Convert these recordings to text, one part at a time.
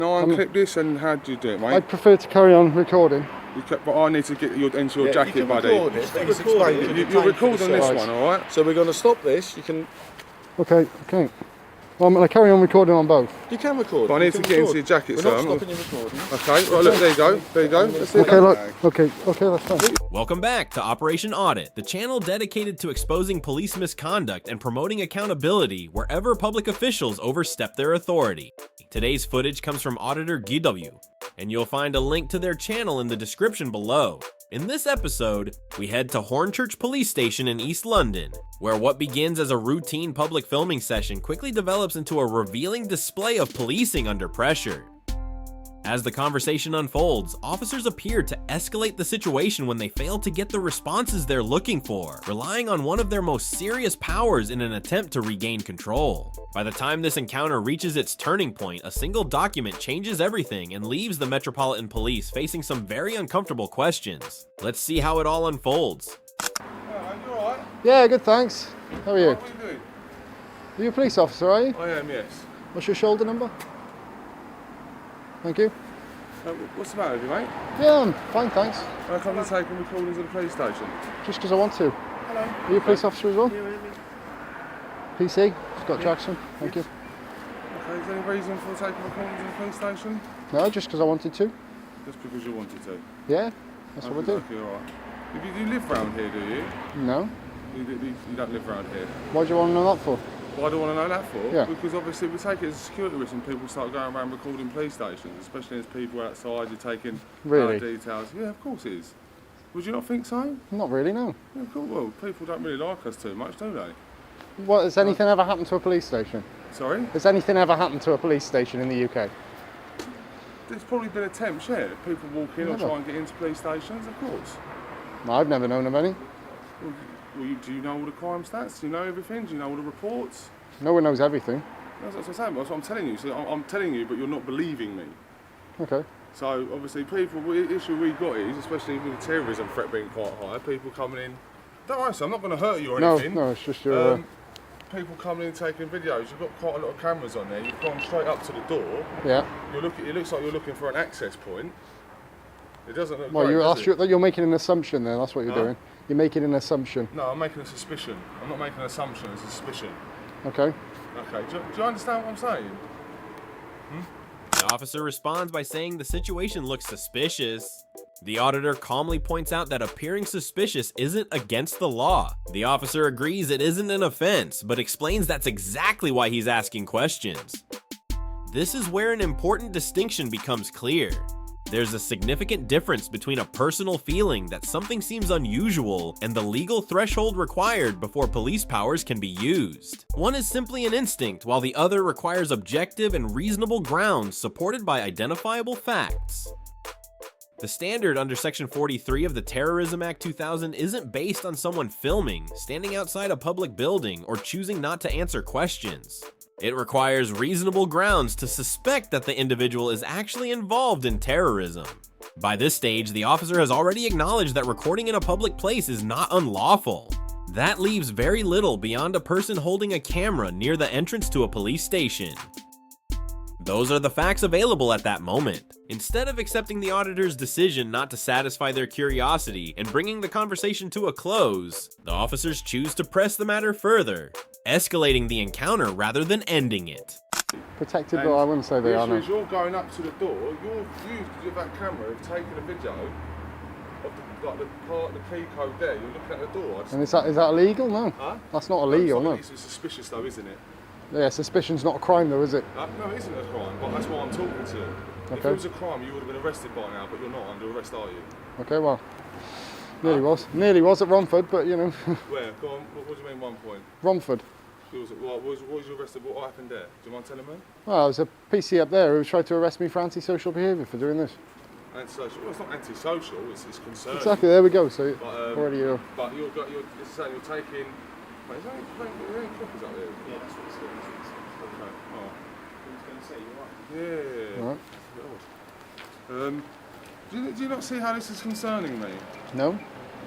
No, unclip this, and how do you do it, mate? I'd prefer to carry on recording. But I need to get into your jacket, buddy. Record it, but he's explained it. You're recording this one, alright? So we're going to stop this. You can. Okay. Well, I'm going to carry on recording on both. You can record. But I need to get into your jacket, We're so not stopping your recording. Okay, well, look, there you go. Let's see Okay, look. Okay, that's fine. Welcome back to Operation Audit, the channel dedicated to exposing police misconduct and promoting accountability wherever public officials overstep their authority. Today's footage comes from Auditor GW, and you'll find a link to their channel in the description below. In this episode, we head to Hornchurch Police Station in East London, where what begins as a routine public filming session quickly develops into a revealing display of policing under pressure. As the conversation unfolds, officers appear to escalate the situation when they fail to get the responses they're looking for, relying on one of their most serious powers in an attempt to regain control. By the time this encounter reaches its turning point, a single document changes everything and leaves the Metropolitan Police facing some very uncomfortable questions. Let's see how it all unfolds. You alright? Yeah, good, thanks. How are you? What are you doing? Are you a police officer, are you? I am, yes. What's your shoulder number? Thank you. What's the matter with you, mate? Yeah, I'm fine, thanks. I come to take recordings at the police station. Just because I want to. Hello. Are you a police officer as well? PC, Scott Jackson, thank you. Okay, is there any reason for taking recordings at the police station? No, just because I wanted to. Just because you wanted to? Yeah, that's what we do. Okay, alright. You live round here, do you? No. You don't live round here. What do you want to know that for? Why do I want to know that for? Yeah. Because obviously we take it as a security risk when people start going around recording police stations, especially as people outside, you're taking Really? details. Yeah, of course it is. Would you not think so? Not really, no. Yeah, cool. Well, people don't really like us too much, do they? What, has anything ever happened to a police station? Sorry? Has anything ever happened to a police station in the UK? There's probably been attempts, yeah. People walk in or Never. try and get into police stations, of course. No, I've never known of any. Do you know all the crime stats? Do you know everything? Do you know all the reports? No one knows everything. That's what I'm saying. That's what I'm telling you. So I'm telling you, but you're not believing me. Okay. So obviously, the issue we got is, especially with the terrorism threat being quite high, people coming in. Don't worry, so I'm not going to hurt you or anything. No, it's just your... People coming in taking videos. You've got quite a lot of cameras on there. You've gone straight up to the door. Yeah. It looks like you're looking for an access point. It doesn't look Well, great, you're making an assumption there. That's what you're doing. You're making an assumption. No, I'm making a suspicion. I'm not making an assumption. It's a suspicion. Okay. Okay. Do you understand what I'm saying? The officer responds by saying the situation looks suspicious. The auditor calmly points out that appearing suspicious isn't against the law. The officer agrees it isn't an offense, but explains that's exactly why he's asking questions. This is where an important distinction becomes clear. There's a significant difference between a personal feeling that something seems unusual and the legal threshold required before police powers can be used. One is simply an instinct, while the other requires objective and reasonable grounds supported by identifiable facts. The standard under Section 43 of the Terrorism Act 2000 isn't based on someone filming, standing outside a public building, or choosing not to answer questions. It requires reasonable grounds to suspect that the individual is actually involved in terrorism. By this stage, the officer has already acknowledged that recording in a public place is not unlawful. That leaves very little beyond a person holding a camera near the entrance to a police station. Those are the facts available at that moment. Instead of accepting the auditor's decision not to satisfy their curiosity and bringing the conversation to a close, the officers choose to press the matter further, escalating the encounter rather than ending it. Protected, but I wouldn't say they are. The No. issue is you're going up to the door. You with that camera have taken a video of the key code there. You're looking at the door. And is that illegal? No. Huh? That's not illegal, no. It's suspicious though, isn't it? Yeah, suspicion's not a crime though, is it? No, it isn't a crime, but that's why I'm talking to you. If Okay. it was a crime, you would have been arrested by now, but you're not under arrest, are you? Okay, well, nearly was at Romford, but you know. Where? Go on, what do you mean 1 point? Romford. What was you arrested? What happened there? Do you mind telling me? Well, there's a PC up there who tried to arrest me for antisocial behaviour for doing this. Antisocial? Well, it's not antisocial, it's concerning. Exactly, there we go, so But, already But you're saying you're taking... Wait, is there any copies up there? Yeah, that's what it's doing. Okay, alright. I was going to say, you're right. Yeah. Right. Do you not see how this is concerning me? No?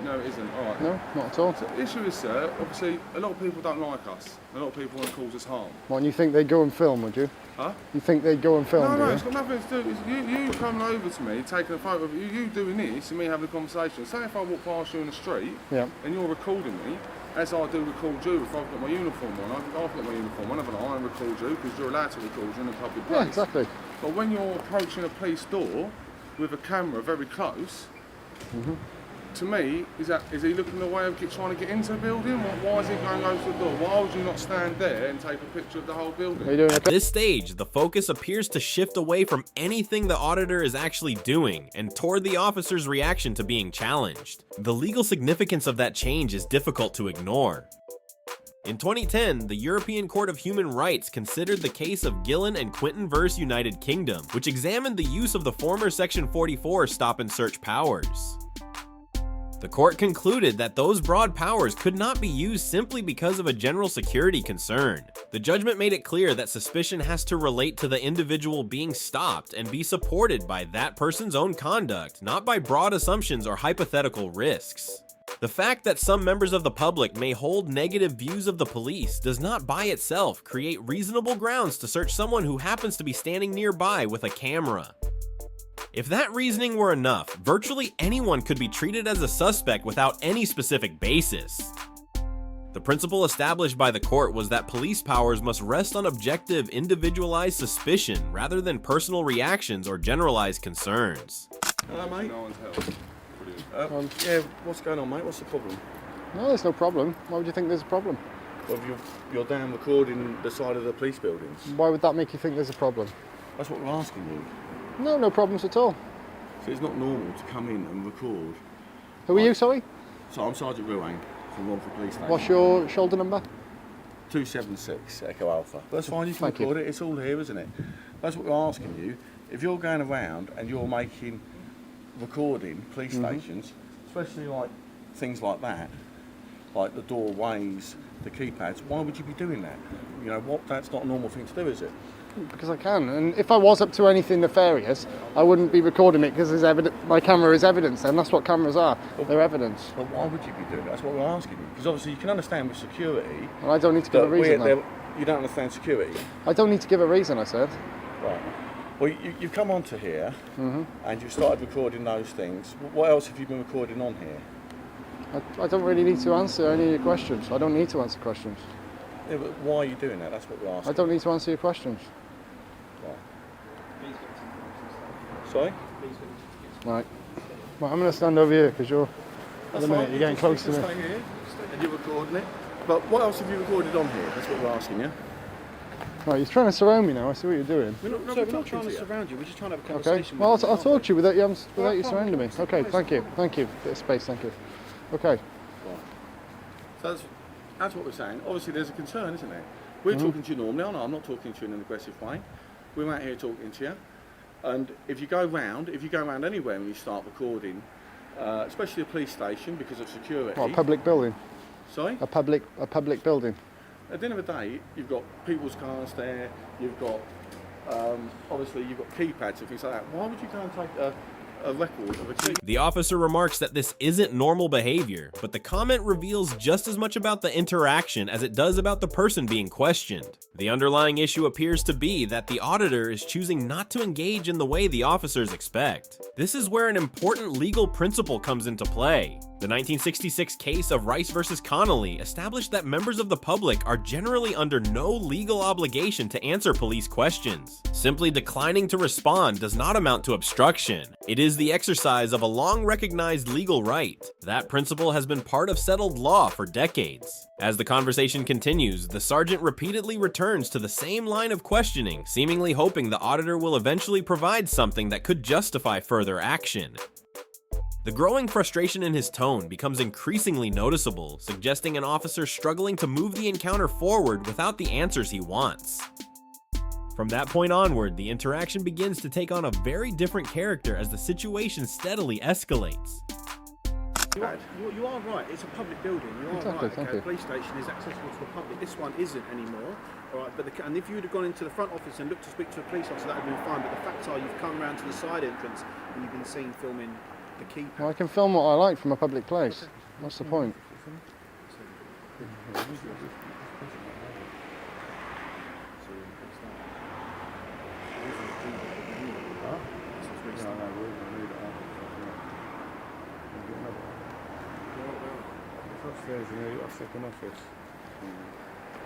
No, it isn't. All right. No, not at all. So the issue is, sir, obviously, a lot of people don't like us. A lot of people want to cause us harm. What, and you think they'd go and film, would you? Huh? You think they'd go and film, No, do no, you? it's got nothing to do. It's you coming over to me, taking a photo of you doing this, and me having a conversation. Say if I walk past you in the street, Yeah. and you're recording me, as I do record you if I've got my uniform on. I've got my uniform on, haven't I? And record you because you're allowed to record you in a public place. Yeah, exactly. But when you're approaching a police door with a camera very close, to me, is he looking the way of trying to get into the building? Why is he going over to the door? Why would you not stand there and take a picture of the whole building? Are you doing At okay? this stage, the focus appears to shift away from anything the auditor is actually doing and toward the officer's reaction to being challenged. The legal significance of that change is difficult to ignore. In 2010, the European Court of Human Rights considered the case of Gillen and Quinton vs. United Kingdom, which examined the use of the former Section 44 stop and search powers. The court concluded that those broad powers could not be used simply because of a general security concern. The judgment made it clear that suspicion has to relate to the individual being stopped and be supported by that person's own conduct, not by broad assumptions or hypothetical risks. The fact that some members of the public may hold negative views of the police does not by itself create reasonable grounds to search someone who happens to be standing nearby with a camera. If that reasoning were enough, virtually anyone could be treated as a suspect without any specific basis. The principle established by the court was that police powers must rest on objective, individualized suspicion rather than personal reactions or generalized concerns. Hello, mate. No one's helped. Yeah, what's going on, mate? What's the problem? No, there's no problem. Why would you think there's a problem? Well, you're down recording the side of the police buildings. Why would that make you think there's a problem? That's what we're asking you. No, no problems at all. So it's not normal to come in and record. Who are you, sorry? So I'm Sergeant Ruang from Lawful Police Station. What's your shoulder number? 276 Echo Alpha. That's fine, you can Thank you. record it. It's all here, isn't it? That's what we're asking you. If you're going around and you're recording police stations, especially like things like that, like the doorways, the keypads, why would you be doing that? You know, that's not a normal thing to do, is it? Because I can, and if I was up to anything nefarious, I wouldn't be recording it because my camera is evidence, and that's what cameras are. They're evidence. But why would you be doing that? That's what we're asking you. Because obviously you can understand with security. And I don't need to give a reason. You don't understand security. I don't need to give a reason, I said. Right. Well, you've come onto here and you've started recording those things. What else have you been recording on here? I don't really need to answer any of your questions. I don't need to answer questions. Yeah, but why are you doing that? That's what we're asking. I don't need to answer your questions. Right. Sorry? Right. Well, I'm going to stand over here because you're That's you're fine. getting close to You me. can stay here and you're recording it. But what else have you recorded on here? That's what we're asking you. Right, you're trying to surround me now. I see what you're doing. We're not trying to surround you. We're just trying to have a Okay. conversation. Well, with I'll talk to you without you fine, surrounding me. Okay. Thank you. Thank you. Bit of space. Thank you. Okay. So that's what we're saying. Obviously, there's a concern, isn't there? We're talking to you normally. I'm not talking to you in an aggressive way. We're out here talking to you. And if you go round anywhere and you start recording, especially a police station because of security. What, a public building? Sorry? A public building. At the end of the day, you've got people's cars there. You've got obviously you've got keypads and things like that. Why would you go and take a record of a key? The officer remarks that this isn't normal behavior, but the comment reveals just as much about the interaction as it does about the person being questioned. The underlying issue appears to be that the auditor is choosing not to engage in the way the officers expect. This is where an important legal principle comes into play. The 1966 case of Rice versus Connolly established that members of the public are generally under no legal obligation to answer police questions. Simply declining to respond does not amount to obstruction. It is the exercise of a long-recognized legal right. That principle has been part of settled law for decades. As the conversation continues, the sergeant repeatedly returns to the same line of questioning, seemingly hoping the auditor will eventually provide something that could justify further action. The growing frustration in his tone becomes increasingly noticeable, suggesting an officer struggling to move the encounter forward without the answers he wants. From that point onward, the interaction begins to take on a very different character as the situation steadily escalates. You are right, it's a public building, you are Exactly, right, thank okay, you. a police station is accessible to the public, this one isn't anymore, alright, and if you would have gone into the front office and looked to speak to a police officer, that would have been fine, but the facts are you've come round to the side entrance and you've been seen filming the keypad. Well, I can film what I like from a public place. What's the point?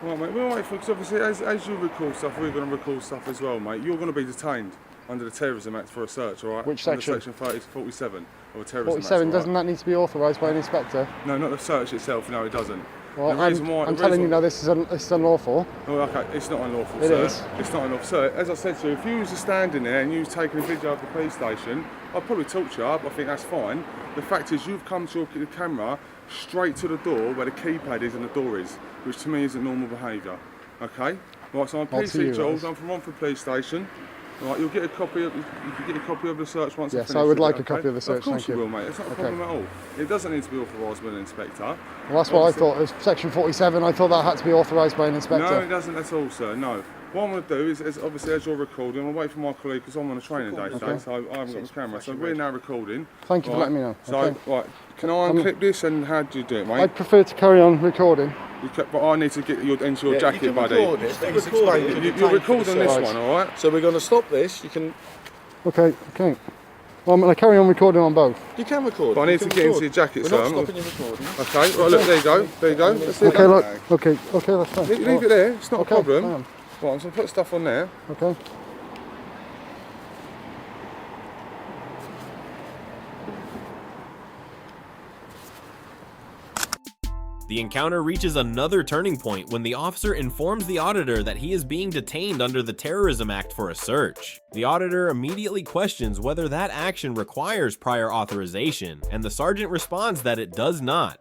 Right, mate, we'll wait for, because obviously as you record stuff, we're going to record stuff as well, mate. You're going to be detained under the Terrorism Act for a search, all right? Which Under section? Section 47 of the Terrorism Act. 47, all doesn't right? that need to be authorised by an inspector? No, not the search itself, no, it doesn't. Well, The reason why- I'm the telling you reason- now, this is unlawful. Oh, okay, it's not unlawful, It sir. is. It's not unlawful. Sir, as I said to you, if you was standing there and you was taking a video of the police station, I'd probably talk you up, I think that's fine. The fact is, you've come to your camera straight to the door where the keypad is and the door is, which to me isn't normal behaviour. Okay? Right, so I'm I'll see you, PC Jules, Rose. I'm from Romford Police Station. Right, you'll get a copy of, you can get a copy of the search once Yes, I finish I would with like it, a copy of the search, Of course thank you. will, mate. It's not a Okay. problem at all. It doesn't need to be authorised by an inspector. Well, that's what I thought. It was Section 47. I thought that had to be authorised by an inspector. No, it doesn't at all, sir. No. What I'm going to do is obviously, as you're recording, I'm going to wait for my colleague because I'm on a training day today, Okay. so I haven't got my camera. So we're now recording. Thank you for letting me know. So, Okay. right, can I unclip this and how do you do it, mate? I'd prefer to carry on recording. But I need to get your into your Yeah, jacket, you can buddy. record it, but he's explained to You're recording this Right. one, all right? So we're going to stop this. You can Okay. Well, I'm going to carry on recording on both. record. But I need You to can get into record. your jacket, We're sir. not stopping you recording. Okay, right, look, there you go. There you go. That's it. Okay, look. Okay, that's fine. Leave it there. It's not Okay, a problem. hang Right, on. I'm just going to put stuff on there. Okay. The encounter reaches another turning point when the officer informs the auditor that he is being detained under the Terrorism Act for a search. The auditor immediately questions whether that action requires prior authorization, and the sergeant responds that it does not.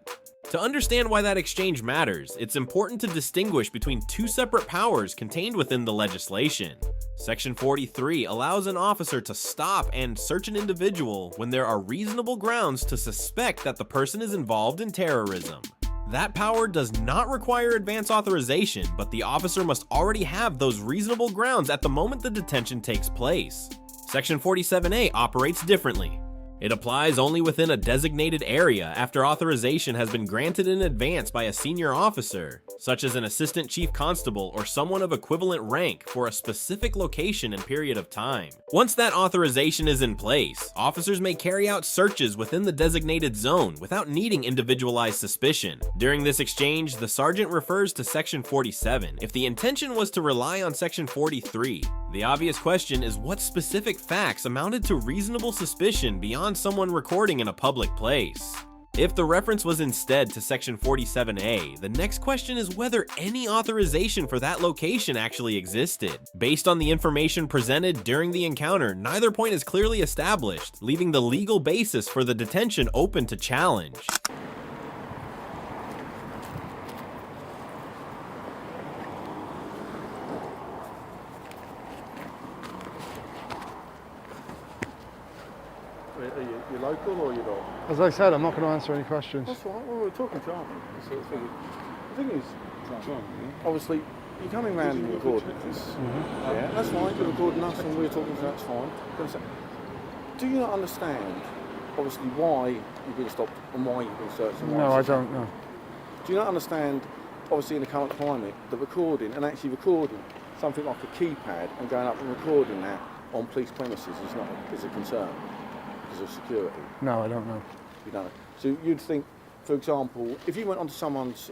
To understand why that exchange matters, it's important to distinguish between two separate powers contained within the legislation. Section 43 allows an officer to stop and search an individual when there are reasonable grounds to suspect that the person is involved in terrorism. That power does not require advance authorization, but the officer must already have those reasonable grounds at the moment the detention takes place. Section 47A operates differently. It applies only within a designated area after authorization has been granted in advance by a senior officer, such as an assistant chief constable or someone of equivalent rank for a specific location and period of time. Once that authorization is in place, officers may carry out searches within the designated zone without needing individualized suspicion. During this exchange, the sergeant refers to Section 47 if the intention was to rely on Section 43. The obvious question is what specific facts amounted to reasonable suspicion beyond someone recording in a public place. If the reference was instead to Section 47A, the next question is whether any authorization for that location actually existed. Based on the information presented during the encounter, neither point is clearly established, leaving the legal basis for the detention open to challenge. Are you local or you're not? As I said, I'm not going to answer any questions. That's all right. Well, we're talking to aren't we? So the thing is, obviously, you're coming round and recording this. Yeah, that's fine. You're recording us and we're talking to that's fine. Do you not understand, obviously, why you've been stopped and why you've been searched? And why No, I it's- don't know. Do you not understand, obviously, in the current climate, that recording and actually recording something like a keypad and going up and recording that on police premises is a concern because of security? No, I don't know. You don't know. So you'd think, for example, if you went onto someone's,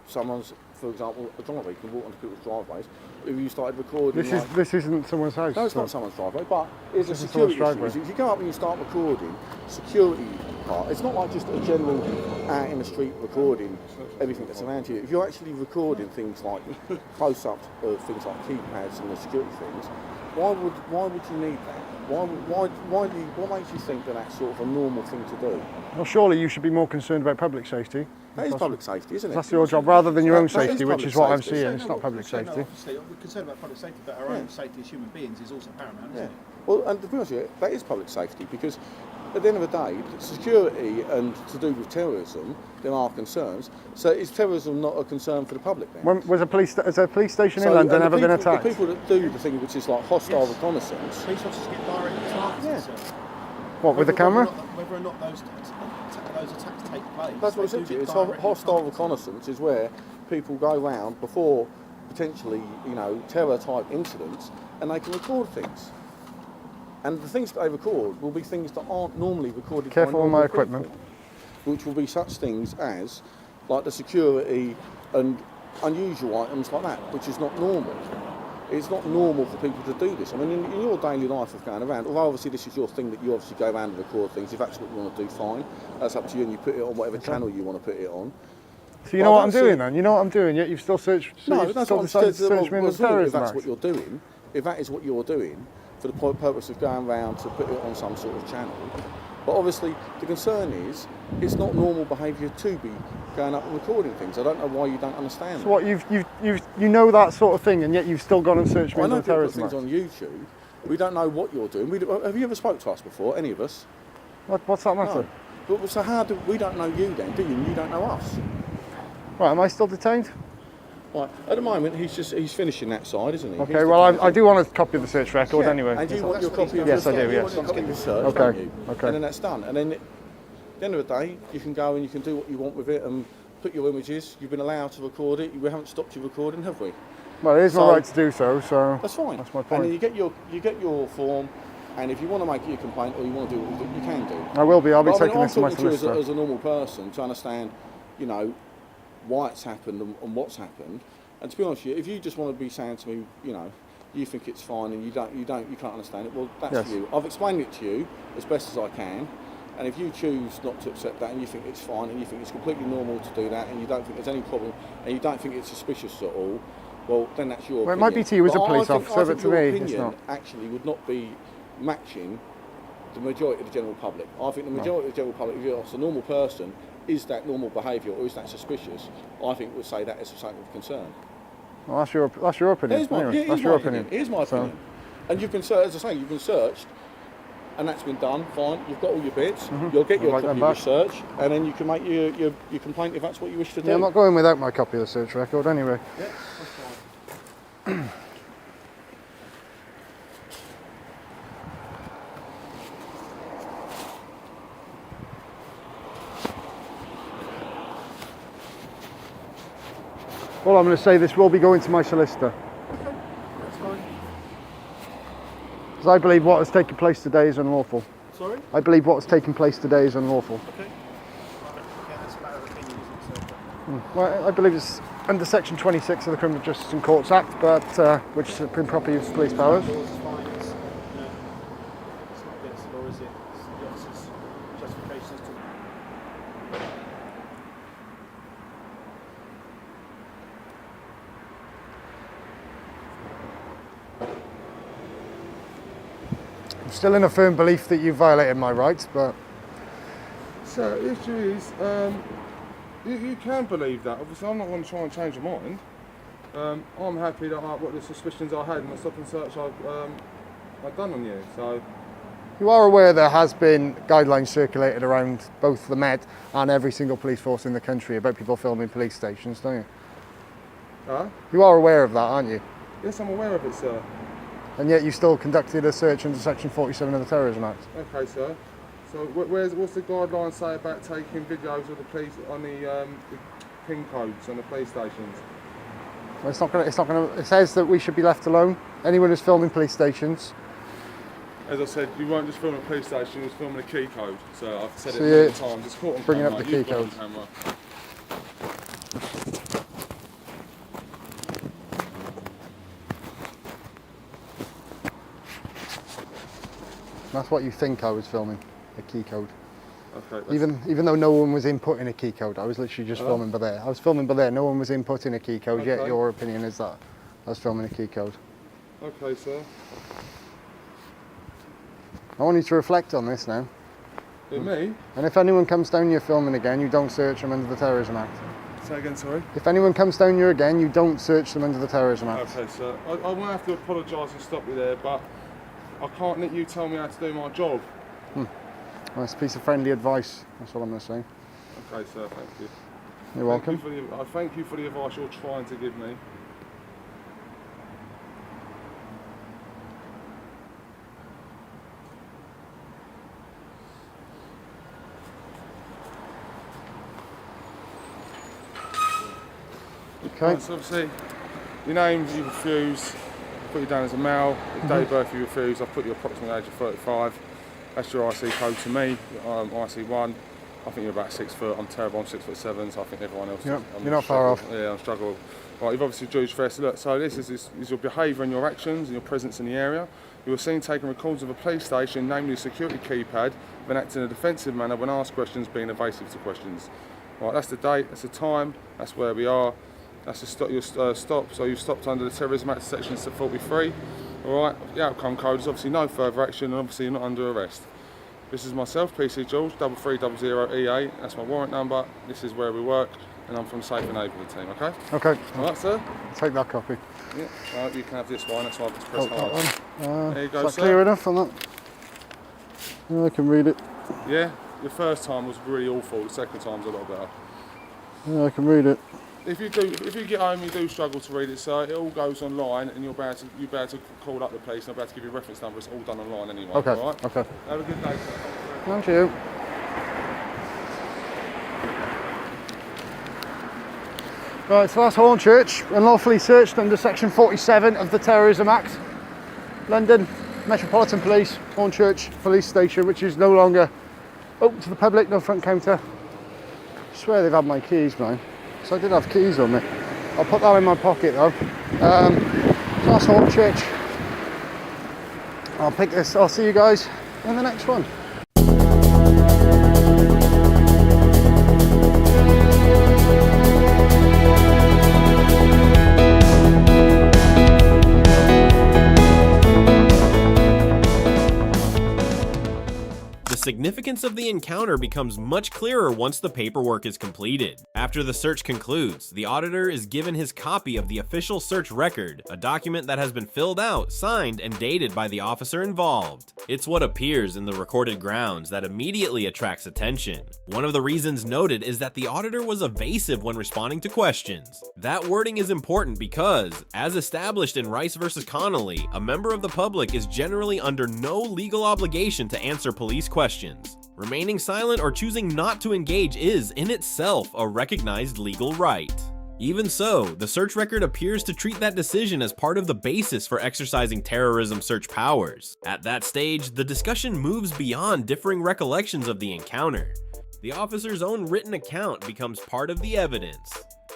for example, a driveway, you can walk onto people's driveways. If you started recording, This isn't someone's house. no, it's so- not someone's driveway, but it's a This is security someone's issue. driveway. If you go up and you start recording, security part, it's not like just a general out in the street recording everything that's around you. If you're actually recording things like close-ups of things like keypads and the security things, why would you need that? What makes you think that that's sort of a normal thing to do? Well, surely you should be more concerned about public safety. That is public safety, isn't it? That's your job, rather than your own That is safety, which public is what I'm safety. seeing. It's not public safety. Obviously, we're concerned about public safety, but our own safety as human beings is also paramount, Yeah. isn't it? Well, and to be honest with you, that is public safety because at the end of the day, security and to do with terrorism, there are concerns. So is terrorism not a concern for the public then? When, has a police station in So, London and ever been attacked? The people that do the thing which is like hostile reconnaissance, Police officers get directly targeted, Yeah. so What, with the camera? Whether or not those attacks take place. That's what I said to you. It's hostile reconnaissance is where people go round before potentially, terror type incidents, and they can record things. And the things that they record will be things that aren't normally recorded. Careful by with my normal equipment. people, which will be such things as, like the security and unusual items like that, which is not normal. It's not normal for people to do this. I mean, in your daily life of going around, although obviously this is your thing that you obviously go around and record things, if that's what you want to do, fine. That's up to you, and you put it on whatever channel you want to put it on. So you know what I'm doing then? You know what I'm doing, yet you've still searched... No, you've that's still what I'm decided to saying. search me in the If Terrorism that's Act. what you're doing, if that is what you're doing, for the purpose of going around to put it on some sort of channel. But obviously, the concern is, it's not normal behaviour to be going up and recording things. I don't know why you don't understand. So what, you know that sort of thing, and yet you've still gone and searched me I in know the people put Terrorism things Act? on YouTube. We don't know what you're doing. Have you ever spoke to us before, any of us? What's that matter? No. But, so how do we don't know you then, do you? And you don't know us. Right, am I still detained? Right. At the moment, he's finishing that side, isn't he? Okay, well I do want a copy of the search record anyway. And you want your copy of Yes, your I do, you yes. want your copy of your search, Okay, don't you? okay. And then that's done. And then at the end of the day, you can go and you can do what you want with it and put your images. You've been allowed to record it. We haven't stopped you recording, have we? Well, it is my So- right to do so, so... That's fine. That's my And then point. you get your form, and if you want to make it your complaint or you want to do what you can do. I will be, I'll be But I mean, taking this to my I'm talking to you solicitor. as a normal person to understand, why it's happened and what's happened. And to be honest with you, if you just want to be saying to me, you think it's fine and you can't understand it, well, that's Yes. you. I've explained it to you as best as I can. And if you choose not to accept that and you think it's fine and you think it's completely normal to do that and you don't think there's any problem and you don't think it's suspicious at all, well, then that's your Well, it opinion. might be to you as a But police I think officer, but to your me, it's opinion not. actually would not be matching the majority of the general public. I think the majority of the general public, if you're a normal person, is that normal behaviour or is that suspicious? I think would say that is something of concern. Well, that's your opinion. Here's my, Anyway, here's that's my your opinion. opinion. Here's my So- opinion. And you've been searched, as I say, you've been searched, and that's been done. Fine. You've got all your bits. You'll get your I'd like copy them of your search, and then you can make your complaint if that's what you wish to do. Yeah, I'm not going without my copy of the search record anyway. Yeah, that's fine. Well, I'm going to say this will be going to my solicitor. That's fine. Because I believe what has taken place today is unlawful. Sorry? I believe what has taken place today is unlawful. Okay. Yeah, that's a matter of opinion, isn't it? So, Well, I believe it's under Section 26 of the Criminal Justice and Courts Act, but which is improper use of police powers. laws is fine. It's not against the law, is it? It's the officer's justification as to I'm still in a firm belief that you violated my rights, but So the issue is, you can believe that. Obviously, I'm not going to try and change your mind. I'm happy that what the suspicions I had and the stop and search I've done on you. So you are aware there has been guidelines circulated around both the Met and every single police force in the country about people filming police stations, don't you? You are aware of that, aren't you? yes, I'm aware of it, sir. And yet you still conducted a search under Section 47 of the Terrorism Act. Okay, sir. So what's the guideline say about taking videos of the police on the pin codes on the police stations? Well, it says that we should be left alone. Anyone who's filming police stations. As I said, you weren't just filming a police station, you was filming a key code. So I've said So it many times. It's caught on bringing camera. up the You've key got it on code. camera. That's what you think I was filming, a key code. Okay. Even though no one was inputting a key code, I was literally just filming by there. I was filming by there, no one was inputting a key code, yet Okay. your opinion is that I was filming a key code. Okay, sir. I want you to reflect on this now. With me? And if anyone comes down you filming again, you don't search them under the Terrorism Act. Say again, sorry. If anyone comes down you again, you don't search them under the Terrorism Act. Okay, sir. I won't have to apologise and stop you there, but I can't let you tell me how to do my job. Well, it's a piece of friendly advice, that's all I'm going to say. Okay, sir. Thank you. You're welcome. I thank you for the advice you're trying to give me. Okay. Right, so obviously, your names you refuse, put you down as a male, your date of birth you refuse, I've put you approximate age of 35. That's your IC code to me, IC1. I think you're about 6 foot, I'm terrible, I'm 6'7", so I think everyone else Yep, is, you're not far off. Yeah, I'm struggling. Right, you've obviously judged fair. So look, so this is your behaviour and your actions and your presence in the area. You were seen taking records of a police station, namely a security keypad, then acting in a defensive manner when asked questions, being evasive to questions. Right, that's the date, that's the time, that's where we are. That's your stop. So you've stopped under the Terrorism Act, section 43. All right. The outcome code is obviously no further action, and obviously you're not under arrest. This is myself, PC George, 3300EA. That's my warrant number. This is where we work, and I'm from Safe and Able team. Okay. Okay. All right, sir. Take that copy. Yeah. Well, you can have this one. That's why I just press Oh, that hard. one. There you go, Is that sir. clear enough on that? Yeah, I can read it. Yeah. Your first time was really awful. The second time's a lot better. Yeah, I can read it. If you get home, you do struggle to read it, sir. It all goes online, and you'll be able to call up the police, and I'll be able to give you a reference number. It's all done online anyway. Okay. All right. Okay. Have a good day, sir. Thank you. Right, so that's Hornchurch, unlawfully searched under section 47 of the Terrorism Act. London Metropolitan Police, Hornchurch Police Station, which is no longer open to the public, no front counter. I swear they've had my keys, man. So I did have keys on me. I'll put that in my pocket though. So that's Hornchurch. I'll pick this, I'll see you guys in the next one. The significance of the encounter becomes much clearer once the paperwork is completed. After the search concludes, the auditor is given his copy of the official search record, a document that has been filled out, signed, and dated by the officer involved. It's what appears in the recorded grounds that immediately attracts attention. One of the reasons noted is that the auditor was evasive when responding to questions. That wording is important because, as established in Rice v. Connolly, a member of the public is generally under no legal obligation to answer police questions. Remaining silent or choosing not to engage is, in itself, a recognized legal right. Even so, the search record appears to treat that decision as part of the basis for exercising terrorism search powers. At that stage, the discussion moves beyond differing recollections of the encounter. The officer's own written account becomes part of the evidence,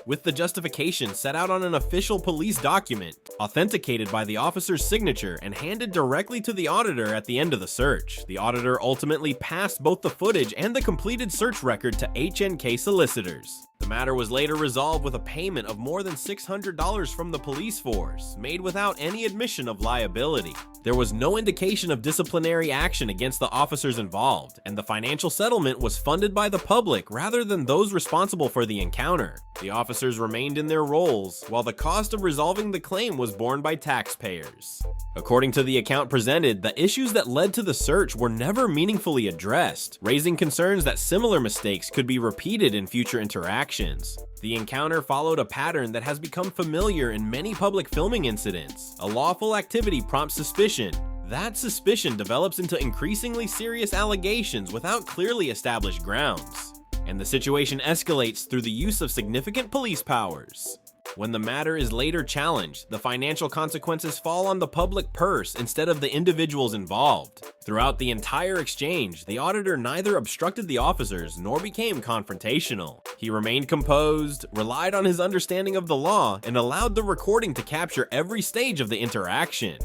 with the justification set out on an official police document, authenticated by the officer's signature and handed directly to the auditor at the end of the search. The auditor ultimately passed both the footage and the completed search record to HNK solicitors. The matter was later resolved with a payment of more than $600 from the police force, made without any admission of liability. There was no indication of disciplinary action against the officers involved, and the financial settlement was funded by the public rather than those responsible for the encounter. The officers remained in their roles, while the cost of resolving the claim was borne by taxpayers. According to the account presented, the issues that led to the search were never meaningfully addressed, raising concerns that similar mistakes could be repeated in future interactions. The encounter followed a pattern that has become familiar in many public filming incidents. A lawful activity prompts suspicion. That suspicion develops into increasingly serious allegations without clearly established grounds. And the situation escalates through the use of significant police powers. When the matter is later challenged, the financial consequences fall on the public purse instead of the individuals involved. Throughout the entire exchange, the auditor neither obstructed the officers nor became confrontational. He remained composed, relied on his understanding of the law, and allowed the recording to capture every stage of the interaction.